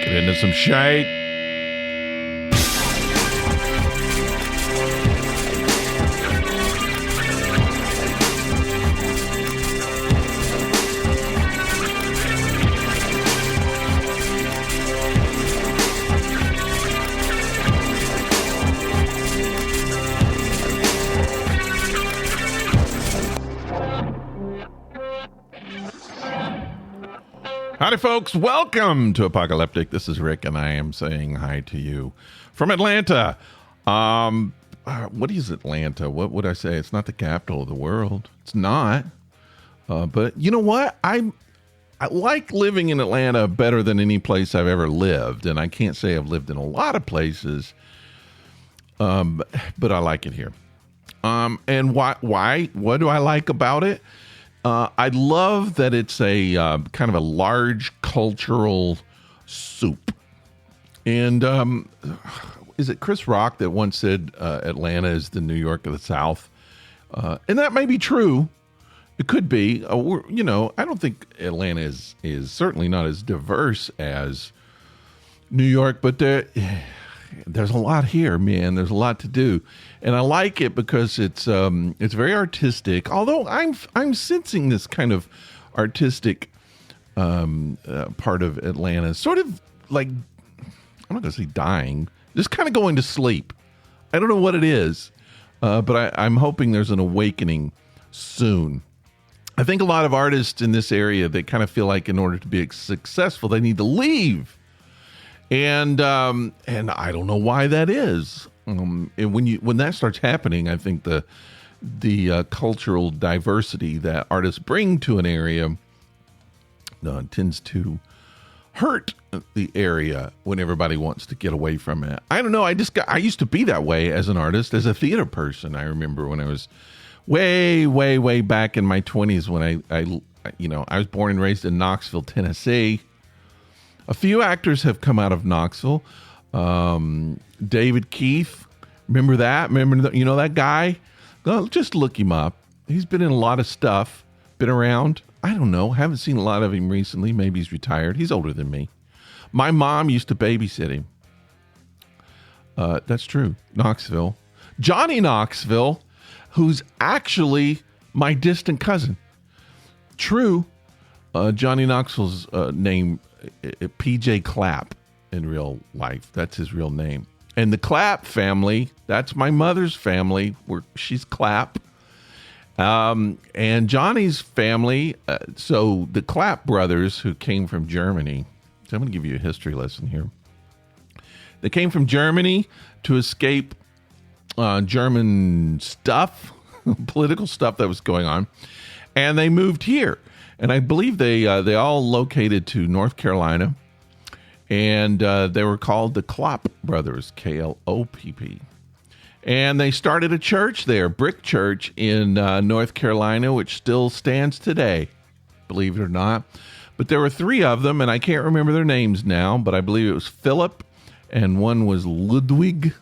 Get into some shade. Howdy, folks. Welcome to Apocalyptic. This is Rick, and I am saying hi to you from Atlanta. What is Atlanta? What would I say? It's not the capital of the world. It's not. But you know what? I like living in Atlanta better than any place I've ever lived. And I can't say I've lived in a lot of places, but I like it here. And why? What do I like about it? I love that it's a kind of a large cultural soup. And is it Chris Rock that once said Atlanta is the New York of the South? And that may be true. It could be. I don't think Atlanta is certainly not as diverse as New York, but there's a lot here, man. There's a lot to do, and I like it because it's very artistic. Although I'm sensing this kind of artistic part of Atlanta, sort of like, I'm not going to say dying, just kind of going to sleep. I don't know what it is, but I'm hoping there's an awakening soon. I think a lot of artists in this area, they kind of feel like in order to be successful, they need to leave. And I don't know why that is. And when that starts happening, I think the cultural diversity that artists bring to an area tends to hurt the area when everybody wants to get away from it. I don't know. I used to be that way as an artist, as a theater person. I remember when I was way back in my 20s when I was born and raised in Knoxville, Tennessee. A few actors have come out of Knoxville. David Keith, remember that? That guy? Well, just look him up. He's been in a lot of stuff, been around. I don't know. Haven't seen a lot of him recently. Maybe he's retired. He's older than me. My mom used to babysit him. That's true. Knoxville. Johnny Knoxville, who's actually my distant cousin. True. Johnny Knoxville's name, PJ Clapp in real life. That's his real name. And the Clapp family, that's my mother's family. She's Clapp. And Johnny's family, so the Clapp brothers who came from Germany. So I'm going to give you a history lesson here. They came from Germany to escape German stuff, political stuff that was going on. And they moved here. And I believe they all located to North Carolina, and they were called the Klopp Brothers, Klopp. And they started a church there, Brick Church in North Carolina, which still stands today, believe it or not. But there were three of them, and I can't remember their names now, but I believe it was Philip, and one was Ludwig.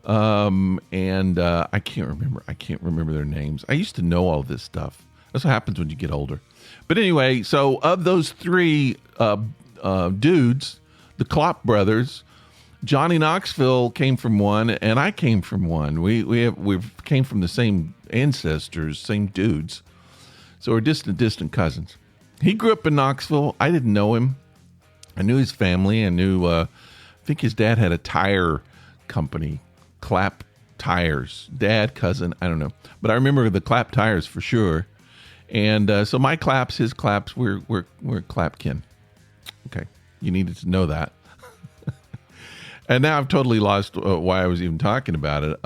And I can't remember their names. I used to know all this stuff. That's what happens when you get older. But anyway, so of those three dudes, the Klopp brothers, Johnny Knoxville came from one, and I came from one. We came from the same ancestors, same dudes. So we're distant cousins. He grew up in Knoxville. I didn't know him. I knew his family. I knew, I think his dad had a tire company, Clapp Tires. Dad, cousin, I don't know. But I remember the Clapp Tires for sure. And so my Claps, his Claps, we're Clapkin. Okay, you needed to know that. And now I've totally lost why I was even talking about it.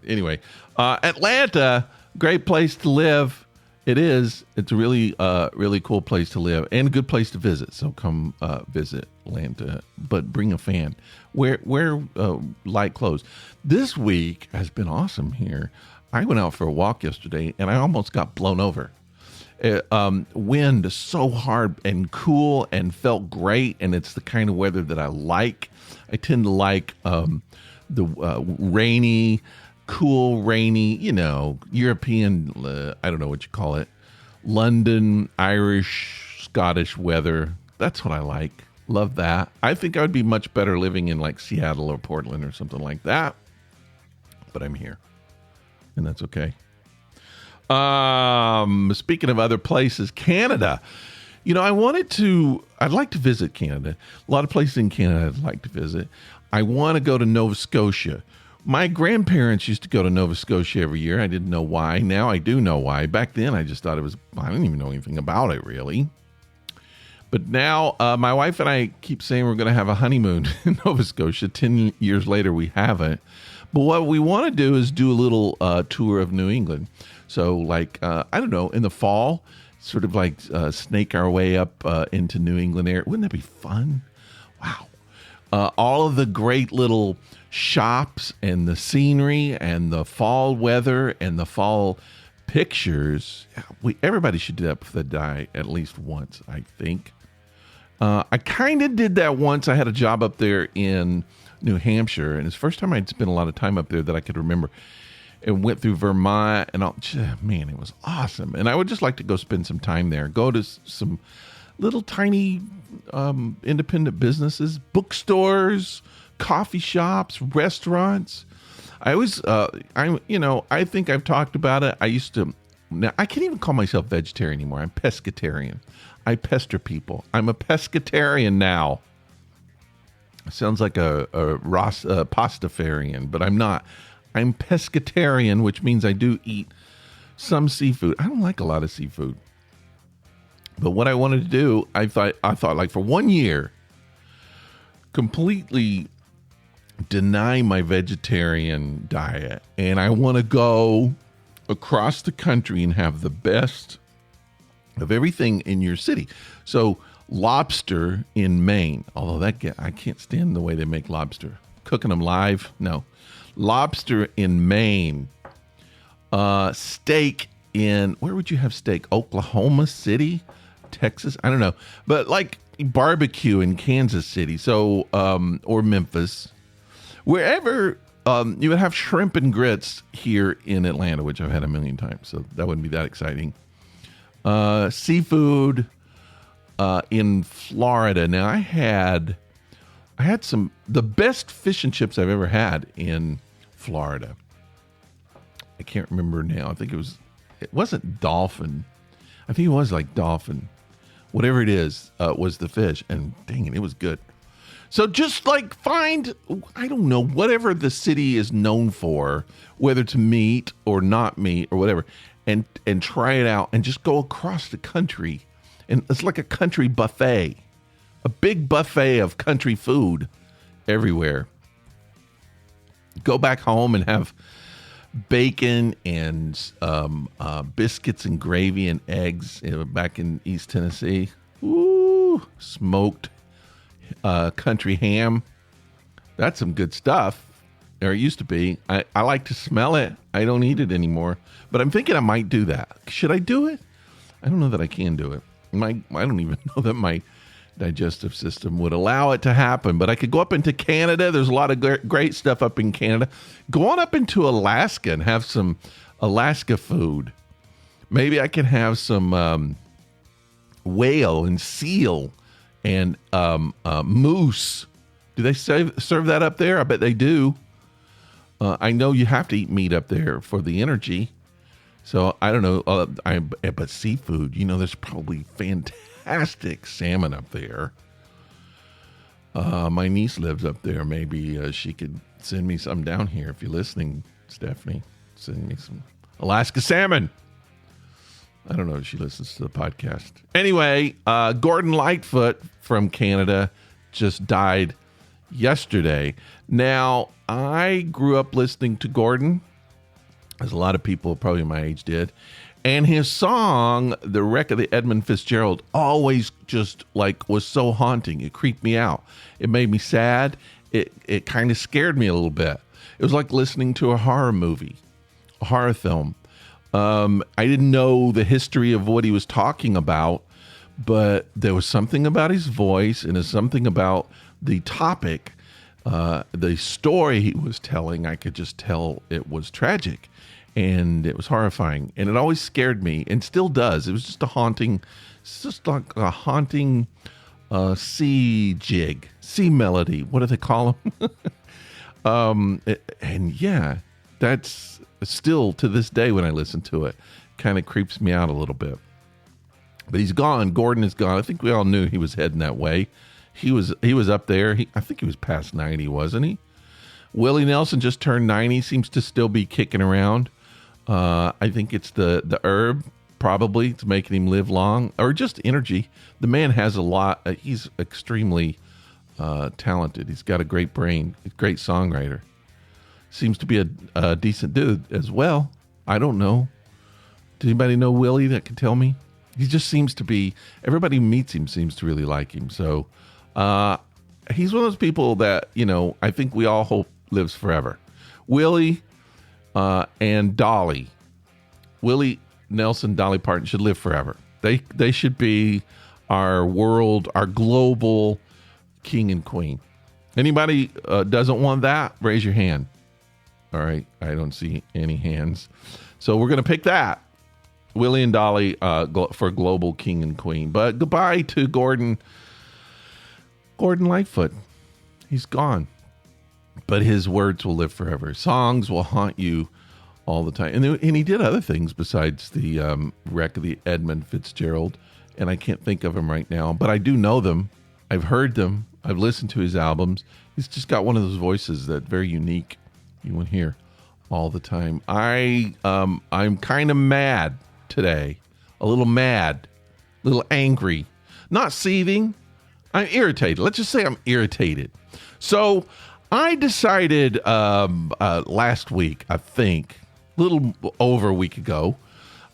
Anyway, Atlanta, great place to live. It is. It's a really cool place to live and a good place to visit. So come visit Atlanta, but bring a fan. Wear light clothes. This week has been awesome here. I went out for a walk yesterday, and I almost got blown over. Wind so hard and cool and felt great, and it's the kind of weather that I like. I tend to like the rainy, cool, rainy, European, I don't know what you call it, London, Irish, Scottish weather. That's what I like. Love that. I think I would be much better living in like Seattle or Portland or something like that. But I'm here, and that's okay. Speaking of other places, Canada. I'd like to visit Canada. A lot of places in Canada I'd like to visit. I want to go to Nova Scotia. My grandparents used to go to Nova Scotia every year. I didn't know why. Now I do know why. Back then I just thought I didn't even know anything about it really. But now my wife and I keep saying we're going to have a honeymoon in Nova Scotia. 10 years later, we haven't. But what we want to do is do a little tour of New England. So like, I don't know, in the fall, sort of like snake our way up into New England area. Wouldn't that be fun? Wow. All of the great little shops and the scenery and the fall weather and the fall pictures. Everybody should do that before they die at least once, I think. I kind of did that once. I had a job up there in New Hampshire, and it's the first time I'd spent a lot of time up there that I could remember. And went through Vermont, and man, it was awesome. And I would just like to go spend some time there. Go to some little tiny independent businesses, bookstores, coffee shops, restaurants. I think I've talked about it. Now I can't even call myself vegetarian anymore. I'm pescatarian. I pester people. I'm a pescatarian now. Sounds like a pastafarian, but I'm not. I'm pescatarian, which means I do eat some seafood. I don't like a lot of seafood. But what I wanted to do, I thought like for 1 year, completely deny my vegetarian diet. And I want to go across the country and have the best of everything in your city. So lobster in Maine, although I can't stand the way they make lobster. Cooking them live, no. Lobster in Maine, steak where would you have steak? Oklahoma City, Texas? I don't know. But like barbecue in Kansas City, so, or Memphis, wherever, you would have shrimp and grits here in Atlanta, which I've had a million times. So that wouldn't be that exciting. Seafood, in Florida. Now I had the best fish and chips I've ever had in Florida. I can't remember now. I think it wasn't dolphin. I think it was like dolphin. Whatever it is, was the fish. And dang it, it was good. So just like find, I don't know, whatever the city is known for, whether it's meat or not meat or whatever, and try it out and just go across the country. And it's like a country buffet, a big buffet of country food everywhere. Go back home and have bacon and biscuits and gravy and eggs back in East Tennessee. Ooh, smoked country ham. That's some good stuff. Or it used to be. I like to smell it. I don't eat it anymore. But I'm thinking I might do that. Should I do it? I don't know that I can do it. I don't even know that my digestive system would allow it to happen. But I could go up into Canada. There's a lot of great stuff up in Canada. Go on up into Alaska and have some Alaska food. Maybe I can have some whale and seal and moose. Do they serve that up there? I bet they do. I know you have to eat meat up there for the energy. So I don't know. But seafood, there's probably fantastic salmon up there. My niece lives up there. Maybe she could send me some down here. If you're listening, Stephanie, send me some Alaska salmon. I don't know if she listens to the podcast. Anyway, Gordon Lightfoot from Canada just died yesterday. Now, I grew up listening to Gordon, as a lot of people probably my age did. And his song, The Wreck of the Edmund Fitzgerald, always just like was so haunting. It creeped me out. It made me sad. It kind of scared me a little bit. It was like listening to a horror movie, a horror film. I didn't know the history of what he was talking about, but there was something about his voice and there's something about the topic, the story he was telling. I could just tell it was tragic. And it was horrifying, and it always scared me, and still does. It was just it's just like a haunting C jig, C melody. What do they call them? And yeah, that's still to this day when I listen to it, kind of creeps me out a little bit. But he's gone. Gordon is gone. I think we all knew he was heading that way. He was up there. I think he was past 90, wasn't he? Willie Nelson just turned 90. Seems to still be kicking around. I think it's the herb probably it's making him live long, or just energy. The man has a lot. He's extremely talented. He's got a great brain. He's a great songwriter. Seems to be a decent dude as well. I don't know. Does anybody know Willie that can tell me? He just seems to be, everybody who meets him seems to really like him. So he's one of those people that, I think we all hope lives forever. Willie and Dolly. Willie Nelson, Dolly Parton should live forever. They should be our global king and queen. Anybody doesn't want that? Raise your hand. All right. I don't see any hands. So we're going to pick that. Willie and Dolly for global king and queen. But goodbye to Gordon Lightfoot. He's gone. But his words will live forever. Songs will haunt you all the time. And he did other things besides the wreck of the Edmund Fitzgerald. And I can't think of them right now. But I do know them. I've heard them. I've listened to his albums. He's just got one of those voices that's very unique. You won't hear all the time. I'm kind of mad today. A little mad. A little angry. Not seething. I'm irritated. Let's just say I'm irritated. So I decided last week, I think, a little over a week ago,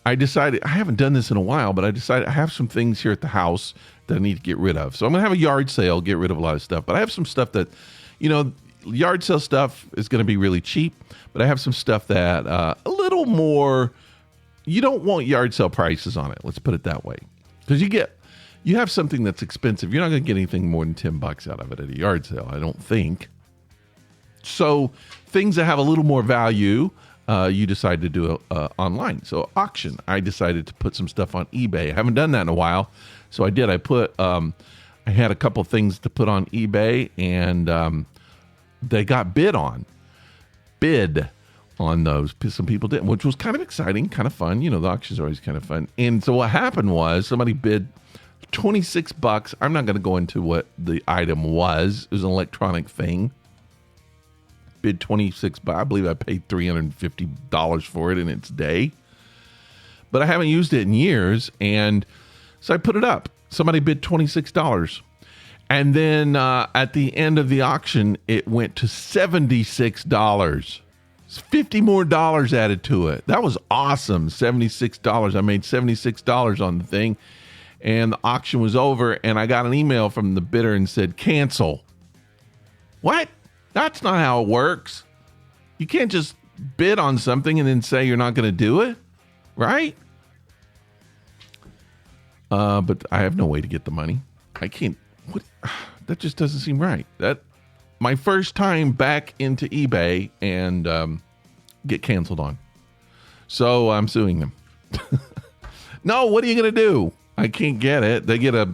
I haven't done this in a while, but I decided I have some things here at the house that I need to get rid of. So I'm going to have a yard sale, get rid of a lot of stuff. But I have some stuff that, yard sale stuff is going to be really cheap. But I have some stuff that a little more, you don't want yard sale prices on it. Let's put it that way. Because you have something that's expensive. You're not going to get anything more than $10 out of it at a yard sale, I don't think. So things that have a little more value, you decide to do online. So auction, I decided to put some stuff on eBay. I haven't done that in a while. So I did. I had a couple things to put on eBay, and they got bid on those. Some people didn't, which was kind of exciting, kind of fun. The auction's always kind of fun. And so what happened was somebody bid $26. I'm not going to go into what the item was. It was an electronic thing. Bid $26. I believe I paid $350 for it in its day. But I haven't used it in years, and so I put it up. Somebody bid $26. And then at the end of the auction, it went to $76. It's $50 more added to it. That was awesome. $76. I made $76 on the thing. And the auction was over, and I got an email from the bidder and said, cancel. What? That's not how it works. You can't just bid on something and then say you're not going to do it, right? But I have no way to get the money. I can't. That just doesn't seem right. That my first time back into eBay and get canceled on. So I'm suing them. No, what are you going to do? I can't get it. They get a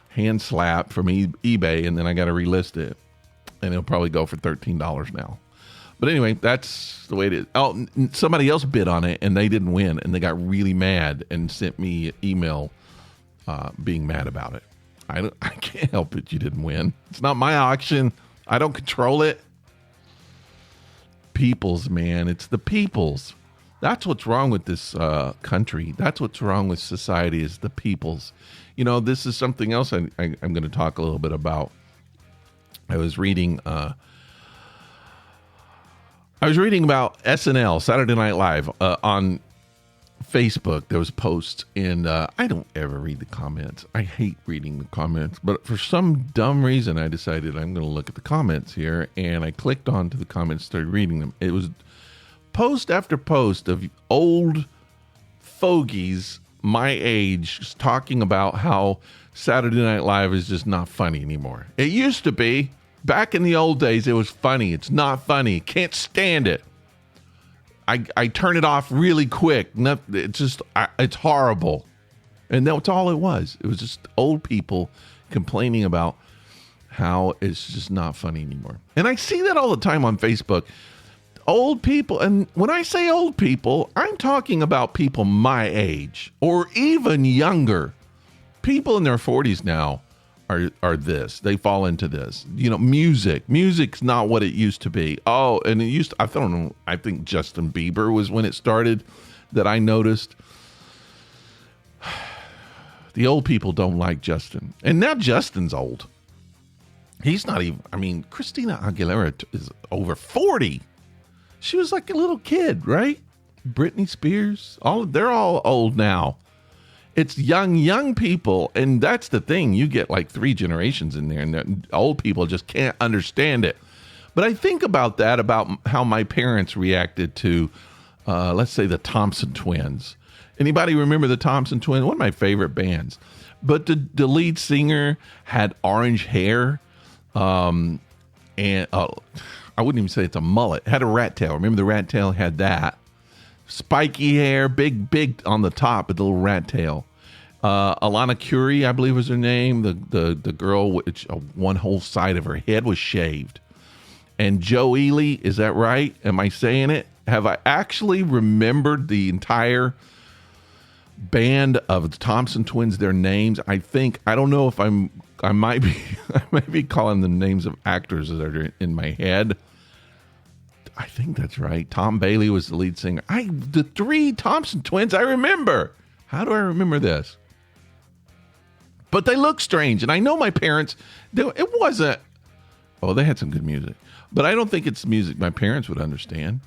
hand slap from eBay, and then I got to relist it. And it'll probably go for $13 now. But anyway, that's the way it is. Oh, somebody else bid on it, and they didn't win, and they got really mad and sent me an email being mad about it. I can't help it you didn't win. It's not my auction. I don't control it. People's, man. It's the people's. That's what's wrong with this country. That's what's wrong with society is the people's. This is something else I'm going to talk a little bit about. I was reading about SNL, Saturday Night Live, on Facebook. There was posts, and I don't ever read the comments. I hate reading the comments, but for some dumb reason, I decided I'm going to look at the comments here, and I clicked onto the comments, started reading them. It was post after post of old fogies my age just talking about how Saturday Night Live is just not funny anymore. It used to be. Back in the old days, it was funny. It's not funny. Can't stand it. I turn it off really quick. It's horrible. And that's all it was. It was just old people complaining about how it's just not funny anymore. And I see that all the time on Facebook. Old people, and when I say old people, I'm talking about people my age or even younger. People in their 40s now are this. They fall into this. You know, music's not what it used to be. Oh, and it used to, I don't know, I think Justin Bieber was when it started that I noticed. The old people don't like Justin. And now Justin's old. He's not even, I mean, Christina Aguilera is over 40. She was like a little kid, right? Britney Spears, they're all old now. It's young people, and that's the thing. You get like 3 generations in there, and the old people just can't understand it. But I think about that, about how my parents reacted to, let's say, the Thompson Twins. Anybody remember the Thompson Twins? One of my favorite bands. But the lead singer had orange hair, and I wouldn't even say it's a mullet. Had a rat tail. Remember the rat tail had that. Spiky hair, big on the top with the little rat tail. Alana Curie, I believe was her name. The girl, which one whole side of her head was shaved. And Joe Ely, is that right? Am I saying it? Have I actually remembered the entire band of the Thompson Twins, their names? I don't know if I might be calling them names of actors that are in my head. I think that's right. Tom Bailey was the lead singer. The 3 Thompson Twins, I remember. How do I remember this? But they look strange. And I know my parents, it wasn't, they had some good music. But I don't think it's music my parents would understand.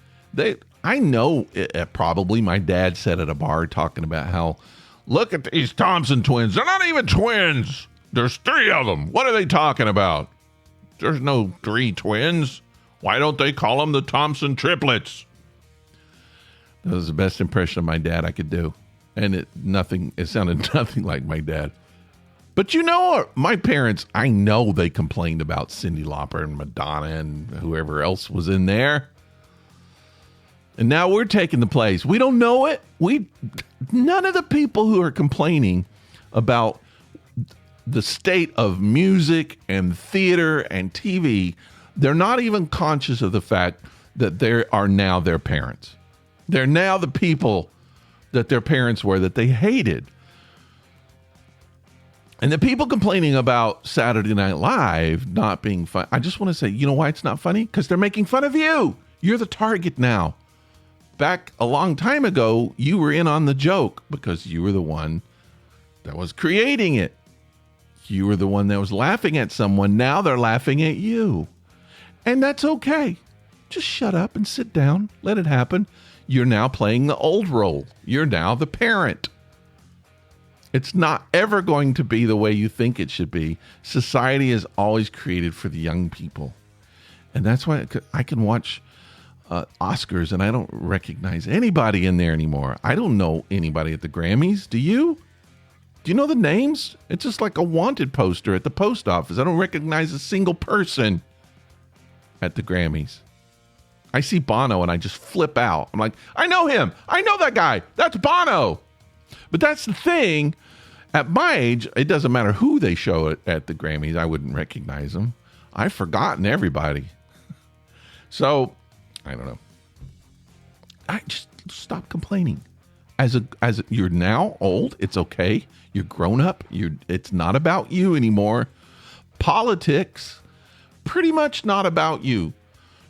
I know probably my dad said at a bar talking about how, look at these Thompson Twins. They're not even twins. There's 3 of them. What are they talking about? There's no 3 twins. Why don't they call them the Thompson triplets? That was the best impression of my dad I could do. And it sounded nothing like my dad. But you know, my parents, I know they complained about Cyndi Lauper and Madonna and whoever else was in there. And now we're taking the place. We don't know it. None of the people who are complaining about the state of music and theater and TV, they're not even conscious of the fact that they are now their parents. They're now the people that their parents were that they hated. And the people complaining about Saturday Night Live not being fun, I just want to say, you know why it's not funny? Because they're making fun of you. You're the target now. Back a long time ago, you were in on the joke because you were the one that was creating it. You were the one that was laughing at someone. Now they're laughing at you. And that's okay. Just shut up and sit down. Let it happen. You're now playing the old role. You're now the parent. It's not ever going to be the way you think it should be. Society is always created for the young people. And that's why I can watch Oscars and I don't recognize anybody in there anymore. I don't know anybody at the Grammys. Do you? Do you know the names? It's just like a wanted poster at the post office. I don't recognize a single person at the Grammys. I see Bono and I just flip out. I'm like, I know him. I know that guy. That's Bono. But that's the thing. At my age, it doesn't matter who they show it at the Grammys. I wouldn't recognize them. I've forgotten everybody. So, I don't know. I just stop complaining. As you're now old, it's okay. You're grown up. It's not about you anymore. Politics, pretty much not about you.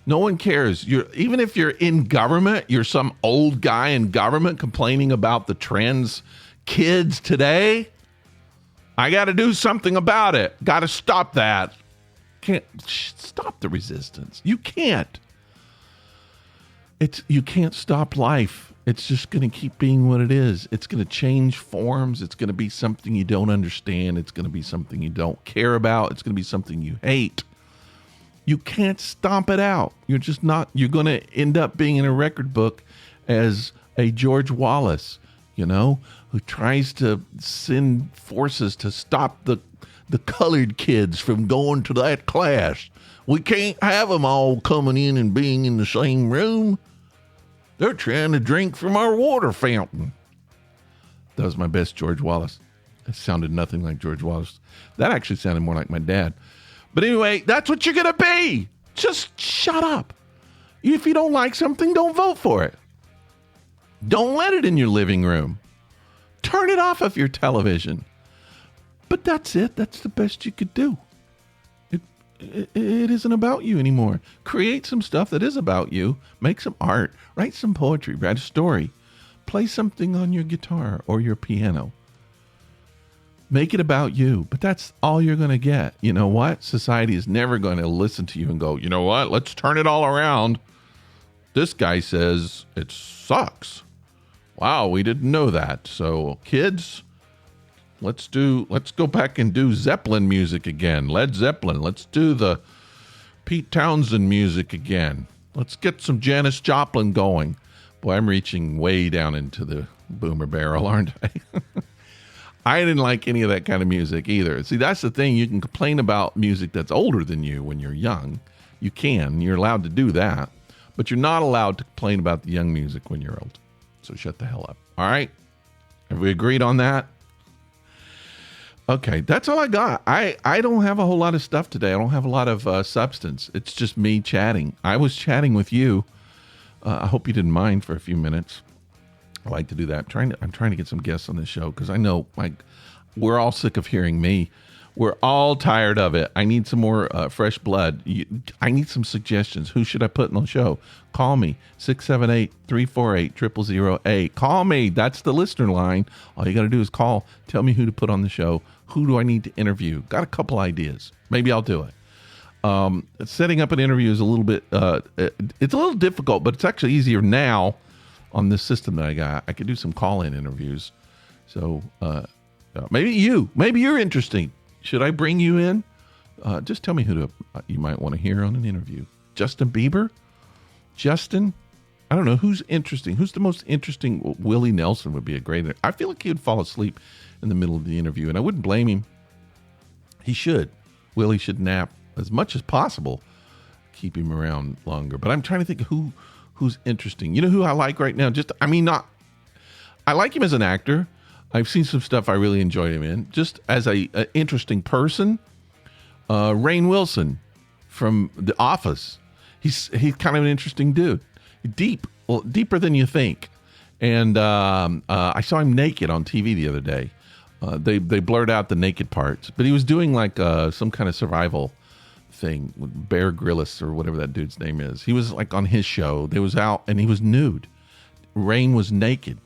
No one cares. Even if you're in government, you're some old guy in government complaining about the trans kids today. I got to do something about it. Got to stop that. Can't stop the resistance. You can't. You can't stop life. It's just going to keep being what it is. It's going to change forms. It's going to be something you don't understand. It's going to be something you don't care about. It's going to be something you hate. You can't stomp it out. You're just not. You're going to end up being in a record book as a George Wallace, who tries to send forces to stop the colored kids from going to that class. We can't have them all coming in and being in the same room. They're trying to drink from our water fountain. That was my best George Wallace. It sounded nothing like George Wallace. That actually sounded more like my dad. But anyway, that's what you're going to be. Just shut up. If you don't like something, don't vote for it. Don't let it in your living room. Turn it off of your television. But that's it. That's the best you could do. It isn't about you anymore. Create some stuff that is about you. Make some art. Write some poetry. Write a story. Play something on your guitar or your piano. Make it about you. But that's all you're going to get. You know what? Society is never going to listen to you and go, you know what? Let's turn it all around. This guy says it sucks. Wow, we didn't know that. So kids, let's go back and do Zeppelin music again. Led Zeppelin. Let's do the Pete Townsend music again. Let's get some Janis Joplin going. Boy, I'm reaching way down into the boomer barrel, aren't I? I didn't like any of that kind of music either. See, that's the thing. You can complain about music that's older than you when you're young. You can. You're allowed to do that. But you're not allowed to complain about the young music when you're old. So shut the hell up. All right? Have we agreed on that? Okay, that's all I got. I don't have a whole lot of stuff today. I don't have a lot of substance. It's just me chatting. I was chatting with you. I hope you didn't mind for a few minutes. I like to do that. I'm trying to get some guests on this show because I know we're all sick of hearing me. We're all tired of it. I need some more fresh blood. I need some suggestions. Who should I put on the show? Call me, 678-348-0008. Call me. That's the listener line. All you got to do is call. Tell me who to put on the show. Who do I need to interview? Got a couple ideas. Maybe I'll do it. Setting up an interview is a little bit, it's a little difficult, but it's actually easier now on this system that I got. I could do some call-in interviews. So maybe you're interesting. Should I bring you in? Just tell me who you might want to hear on an interview. Justin Bieber? Justin? I don't know. Who's interesting? Who's the most interesting? Willie Nelson would be a great. I feel like he would fall asleep in the middle of the interview, and I wouldn't blame him. He should. Willie should nap as much as possible. Keep him around longer. But I'm trying to think who's interesting. You know who I like right now? I like him as an actor. I've seen some stuff I really enjoyed him in. Just as a interesting person, Rainn Wilson from The Office. He's kind of an interesting dude. Deeper than you think. And I saw him naked on TV the other day. They blurred out the naked parts, but he was doing like some kind of survival thing with Bear Grylls or whatever that dude's name is. He was like on his show. They was out and he was nude. Rainn was naked.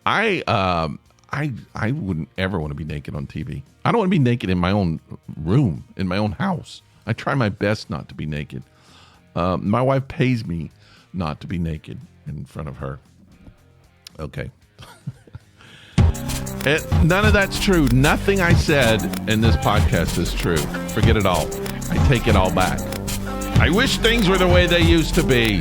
I wouldn't ever want to be naked on TV. I don't want to be naked in my own room, in my own house. I try my best not to be naked. My wife pays me not to be naked in front of her. Okay. None of that's true. Nothing I said in this podcast is true. Forget it all. I take it all back. I wish things were the way they used to be.